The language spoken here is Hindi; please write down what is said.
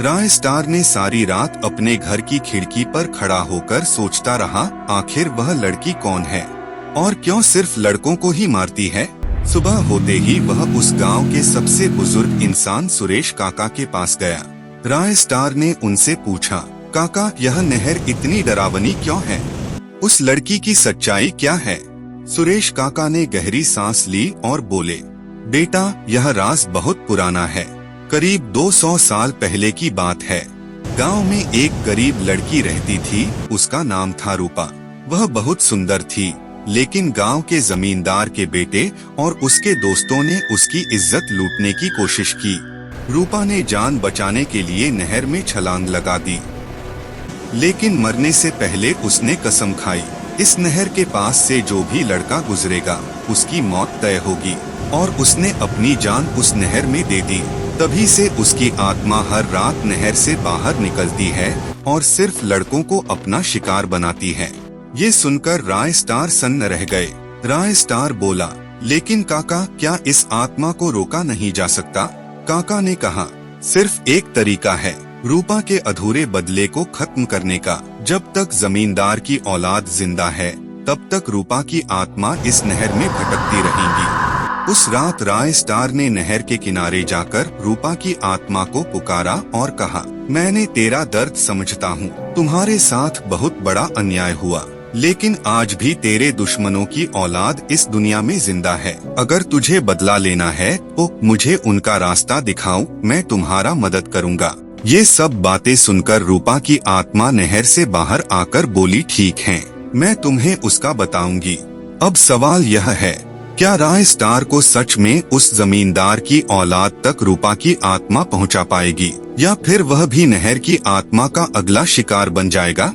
राय स्टार ने सारी रात अपने घर की खिड़की पर खड़ा होकर सोचता रहा, आखिर वह लड़की कौन है और क्यों सिर्फ लड़कों को ही मारती है। सुबह होते ही वह उस गांव के सबसे बुजुर्ग इंसान सुरेश काका के पास गया। राय स्टार ने उनसे पूछा, काका यह नहर इतनी डरावनी क्यों है? उस लड़की की सच्चाई क्या है? सुरेश काका ने गहरी सांस ली और बोले, बेटा यह राज बहुत पुराना है, करीब 200 साल पहले की बात है। गांव में एक गरीब लड़की रहती थी, उसका नाम था रूपा। वह बहुत सुंदर थी, लेकिन गांव के जमींदार के बेटे और उसके दोस्तों ने उसकी इज्जत लूटने की कोशिश की। रूपा ने जान बचाने के लिए नहर में छलांग लगा दी, लेकिन मरने से पहले उसने कसम खाई, इस नहर के पास से जो भी लड़का गुजरेगा उसकी मौत तय होगी, और उसने अपनी जान उस नहर में दे दी। तभी से उसकी आत्मा हर रात नहर से बाहर निकलती है और सिर्फ लड़कों को अपना शिकार बनाती है। ये सुनकर राय स्टार सन्न रह गए। राय स्टार बोला, लेकिन काका क्या इस आत्मा को रोका नहीं जा सकता? काका ने कहा, सिर्फ एक तरीका है, रूपा के अधूरे बदले को खत्म करने का। जब तक जमींदार की औलाद जिंदा है तब तक रूपा की आत्मा इस नहर में भटकती रहेगी। उस रात राय स्टार ने नहर के किनारे जाकर रूपा की आत्मा को पुकारा और कहा, मैंने तेरा दर्द समझता हूँ, तुम्हारे साथ बहुत बड़ा अन्याय हुआ, लेकिन आज भी तेरे दुश्मनों की औलाद इस दुनिया में जिंदा है। अगर तुझे बदला लेना है तो मुझे उनका रास्ता दिखाओ, मैं तुम्हारा मदद करूँगा। ये सब बातें सुनकर रूपा की आत्मा नहर से बाहर आकर बोली, ठीक है, मैं तुम्हें उसका बताऊंगी। अब सवाल यह है, क्या राय स्टार को सच में उस जमींदार की औलाद तक रूपा की आत्मा पहुंचा पाएगी, या फिर वह भी नहर की आत्मा का अगला शिकार बन जाएगा?